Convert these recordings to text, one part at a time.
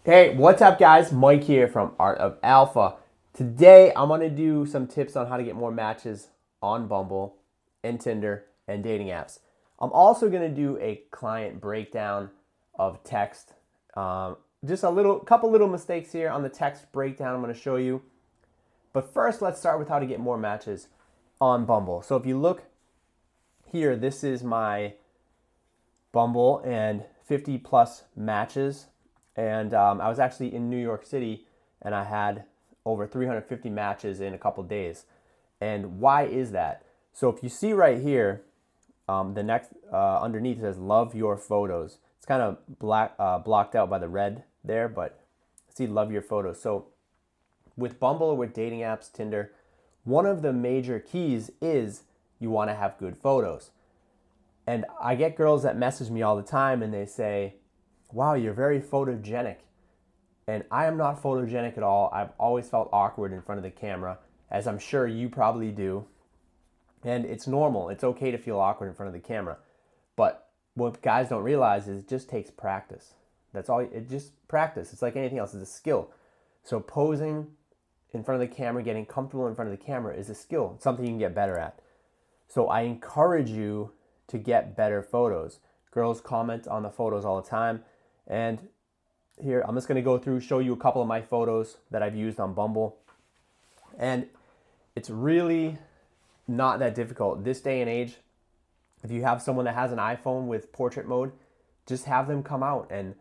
Hey, what's up guys? Mike here from Art of Alpha. Today I'm going to do some tips on how to get more matches on Bumble and Tinder and dating apps. I'm also going to do a client breakdown of text. Just couple little mistakes here on the text breakdown I'm going to show you. But first, let's start with how to get more matches on Bumble. So if you look here, this is my Bumble and 50 plus matches. And I was actually in New York City and I had over 350 matches in a couple days. And why is that? So if you see right here, the next underneath says love your photos. It's kind of blocked out by the red there, but see love your photos. So with Bumble or with dating apps, Tinder, one of the major keys is you want to have good photos. And I get girls that message me all the time and they say, wow, you're very photogenic. And I am not photogenic at all. I've always felt awkward in front of the camera, as I'm sure you probably do. And it's normal. It's okay to feel awkward in front of the camera. But what guys don't realize is it just takes practice. That's all. It just practice. It's like anything else. It's a skill. So posing in front of the camera, getting comfortable in front of the camera is a skill. It's something you can get better at. So I encourage you to get better photos. Girls comment on the photos all the time. And here, I'm just going to go through, show you a couple of my photos that I've used on Bumble. And it's really not that difficult. This day and age, if you have someone that has an iPhone with portrait mode, just have them come out and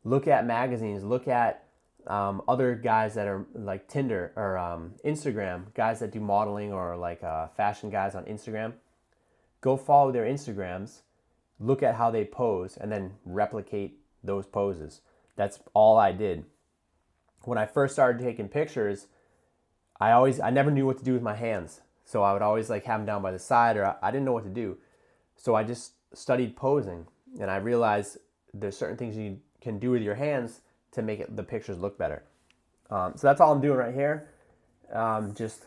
look at magazines, look at other guys that are like Tinder or Instagram, guys that do modeling or like fashion guys on Instagram. Go follow their Instagrams, look at how they pose, and then replicate those poses. That's all I did. When I first started taking pictures, I never knew what to do with my hands. So I would always like have them down by the side, or I didn't know what to do. So I just studied posing, and I realized there's certain things you can do with your hands to make the pictures look better. So that's all I'm doing right here. Just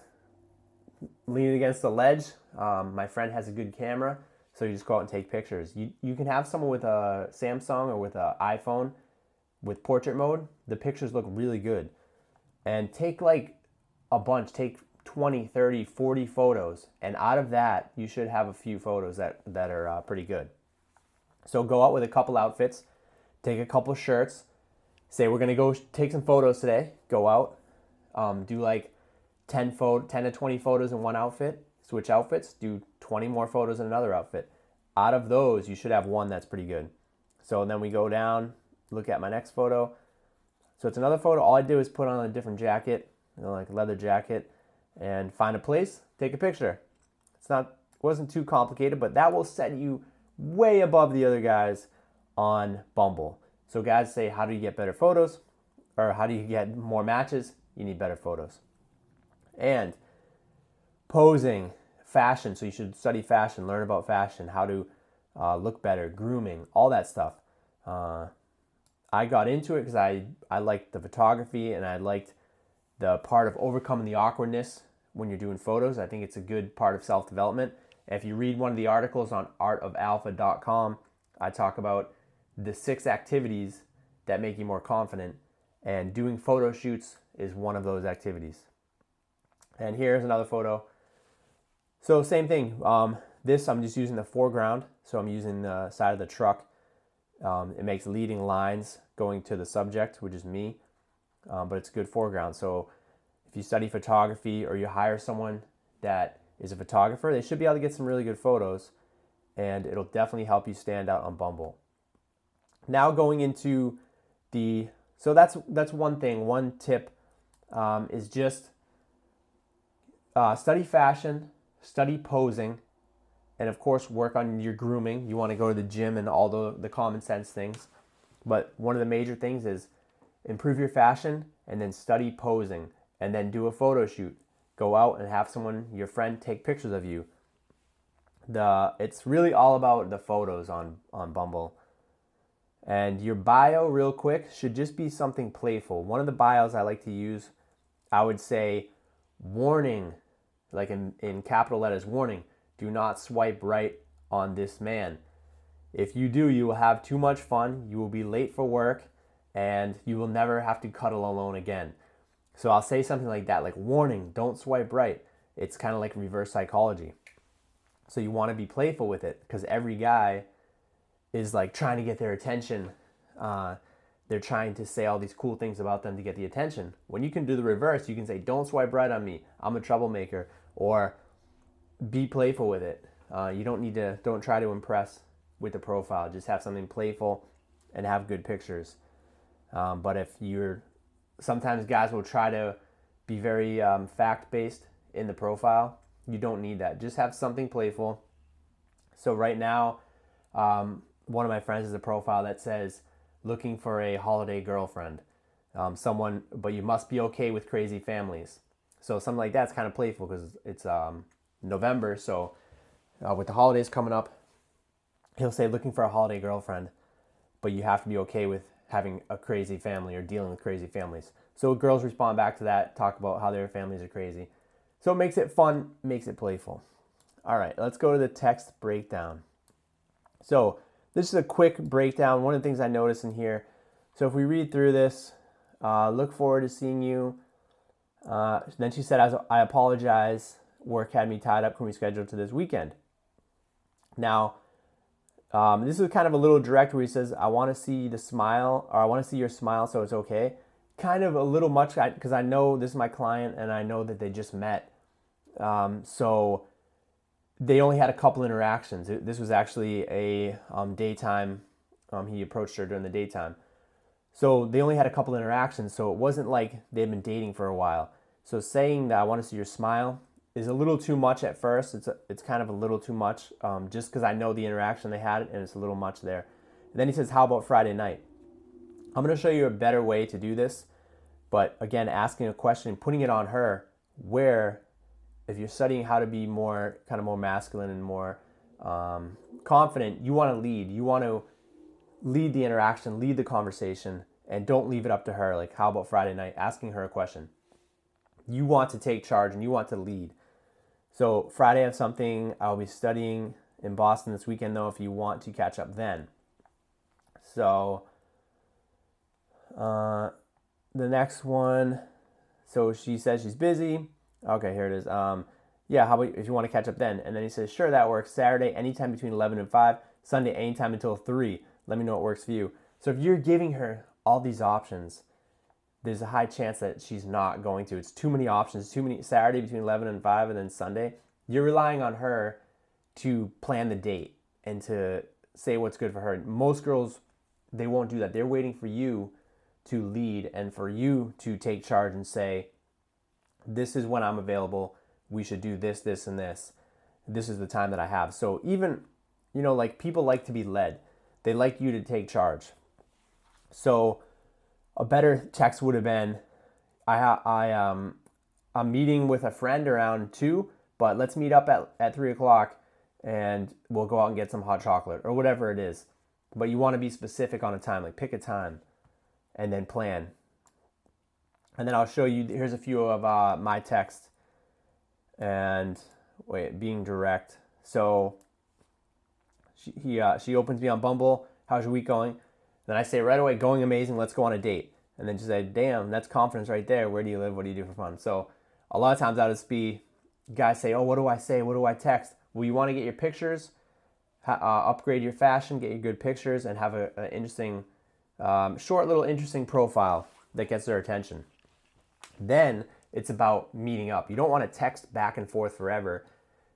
leaning against the ledge. My friend has a good camera, so you just go out and take pictures. You can have someone with a Samsung or with an iPhone with portrait mode. The pictures look really good. And take like a bunch, take 20, 30, 40 photos. And out of that, you should have a few photos that are pretty good. So go out with a couple outfits, take a couple shirts, say we're gonna go take some photos today, go out, do like 10 to 20 photos in one outfit, switch outfits, do 20 more photos in another outfit. Out of those, you should have one that's pretty good. So then we go down, look at my next photo. So it's another photo. All I did was put on a different jacket, like a leather jacket, and find a place, take a picture. Wasn't too complicated, but that will set you way above the other guys on Bumble. So guys say, how do you get better photos? Or how do you get more matches? You need better photos. And posing, fashion. So you should study fashion, learn about fashion, how to look better, grooming, all that stuff. I got into it because I liked the photography and I liked the part of overcoming the awkwardness when you're doing photos. I think it's a good part of self-development. And if you read one of the articles on ArtofAlphadating, I talk about the 6 activities that make you more confident. And doing photo shoots is one of those activities. And here's another photo. So same thing. This I'm just using the foreground. So I'm using the side of the truck. It makes leading lines going to the subject, which is me. But it's a good foreground. So if you study photography or you hire someone that is a photographer, they should be able to get some really good photos. And it'll definitely help you stand out on Bumble. Now going into so that's one thing. One tip is just study fashion, study posing, and of course work on your grooming. You want to go to the gym and all the common sense things. But one of the major things is improve your fashion and then study posing and then do a photo shoot. Go out and have your friend take pictures of you. It's really all about the photos on Bumble. And your bio, real quick, should just be something playful. One of the bios I like to use, I would say, warning, like in capital letters, warning, do not swipe right on this man. If you do, you will have too much fun, you will be late for work, and you will never have to cuddle alone again. So I'll say something like that, like, warning, don't swipe right. It's kind of like reverse psychology. So you want to be playful with it, because every guy is like trying to get their attention. They're trying to say all these cool things about them to get the attention. When you can do the reverse, you can say, don't swipe right on me, I'm a troublemaker, or be playful with it. You don't try to impress with the profile. Just have something playful and have good pictures. But if sometimes guys will try to be very fact-based in the profile. You don't need that. Just have something playful. So right now, one of my friends has a profile that says, looking for a holiday girlfriend. But you must be okay with crazy families. So something like that's kind of playful, because it's November. So with the holidays coming up, he'll say, looking for a holiday girlfriend, but you have to be okay with having a crazy family or dealing with crazy families. So girls respond back to that, talk about how their families are crazy. So it makes it fun, makes it playful. All right, let's go to the text breakdown. So this is a quick breakdown. One of the things I noticed in here. So if we read through this, look forward to seeing you. Then she said, I apologize. Work had me tied up. Can we schedule to this weekend? Now, this is kind of a little direct, where he says, I want to see the smile, or I want to see your smile, so it's okay. Kind of a little much, because I know this is my client and I know that they just met. So they only had a couple interactions. This was actually a daytime. He approached her during the daytime. So they only had a couple interactions. So it wasn't like they'd been dating for a while. So saying that I want to see your smile is a little too much at first. It's kind of a little too much, just because I know the interaction they had, and it's a little much there. And then he says, how about Friday night? I'm going to show you a better way to do this. But again, asking a question, putting it on her, where if you're studying how to be more masculine and more confident, you want to lead. You want to lead the interaction, lead the conversation, and don't leave it up to her. Like, how about Friday night? Asking her a question. You want to take charge and you want to lead. So Friday I have something. I'll be studying in Boston this weekend, though, if you want to catch up then. So the next one, so she says she's busy. Okay, here it is. Yeah, how about if you want to catch up then? And then he says, sure, that works. Saturday, anytime between 11 and 5. Sunday, anytime until 3. Let me know what works for you. So if you're giving her all these options, there's a high chance that she's not going to. It's too many options, too many. Saturday between 11 and 5, and then Sunday. You're relying on her to plan the date and to say what's good for her. Most girls, they won't do that. They're waiting for you to lead and for you to take charge and say, this is when I'm available. We should do this, this, and this. This is the time that I have. So even, like, people like to be led. They like you to take charge. So a better text would have been, I'm meeting with a friend around 2, but let's meet up at 3 o'clock and we'll go out and get some hot chocolate, or whatever it is. But you want to be specific on a time, like pick a time and then plan. And then I'll show you, here's a few of my texts. And being direct. So she opens me on Bumble. How's your week going? Then I say right away, going amazing. Let's go on a date. And then she said, damn, that's confidence right there. Where do you live? What do you do for fun? So a lot of times I'll just be, guys say, oh, what do I say? What do I text? Well, you want to get your pictures, upgrade your fashion, get your good pictures, and have an interesting, short little interesting profile that gets their attention. Then it's about meeting up. You don't want to text back and forth forever,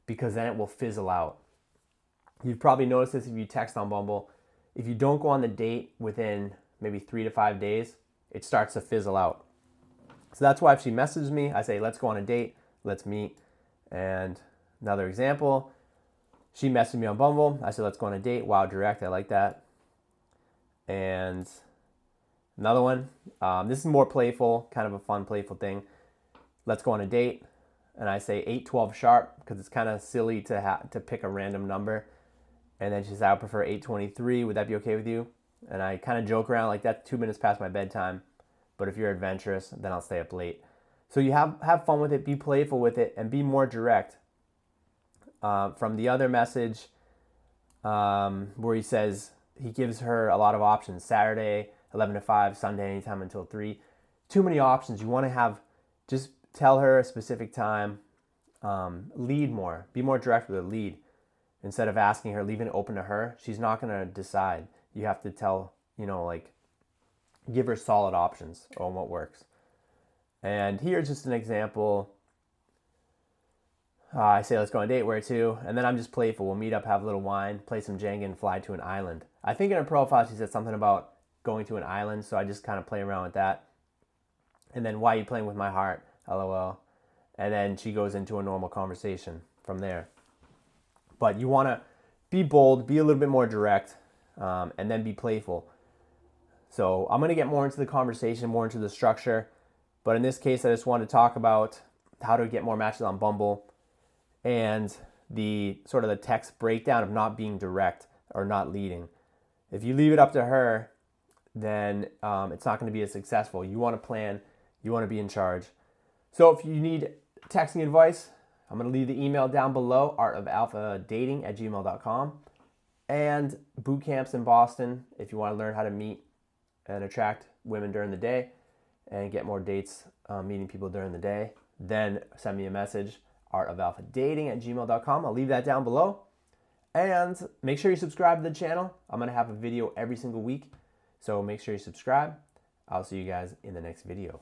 because then it will fizzle out. You've probably noticed this if you text on Bumble. If you don't go on the date within maybe 3 to 5 days, it starts to fizzle out. So that's why if she messages me, I say, let's go on a date, let's meet. And another example, she messaged me on Bumble. I said, let's go on a date. Wow, direct, I like that. And another one, this is more playful, kind of a fun, playful thing. Let's go on a date. And I say 8:12 sharp, because it's kind of silly to pick a random number. And then she says, I would prefer 8:23. Would that be okay with you? And I kind of joke around like that's 2 minutes past my bedtime. But if you're adventurous, then I'll stay up late. So you have fun with it, be playful with it, and be more direct. From the other message, where he says he gives her a lot of options. Saturday, 11 to 5, Sunday anytime until 3. Too many options. You want to have, just tell her a specific time. Lead more. Be more direct with a lead. Instead of asking her, leaving it open to her, she's not going to decide. You have to tell, like, give her solid options on what works. And here's just an example. I say, let's go on a date, where to? And then I'm just playful. We'll meet up, have a little wine, play some Jenga, and fly to an island. I think in her profile, she said something about going to an island, so I just kind of play around with that. And then, why are you playing with my heart? LOL. And then she goes into a normal conversation from there. But you want to be bold, be a little bit more direct, and then be playful. So I'm going to get more into the conversation, more into the structure. But in this case, I just want to talk about how to get more matches on Bumble and the sort of the text breakdown of not being direct or not leading. If you leave it up to her, then it's not going to be as successful. You want to plan. You want to be in charge. So if you need texting advice, I'm going to leave the email down below, ArtofAlphadating@gmail.com. And bootcamps in Boston if you want to learn how to meet and attract women during the day and get more dates meeting people during the day. Then send me a message, ArtofAlphadating@gmail.com. I'll leave that down below. And make sure you subscribe to the channel. I'm going to have a video every single week. So make sure you subscribe. I'll see you guys in the next video.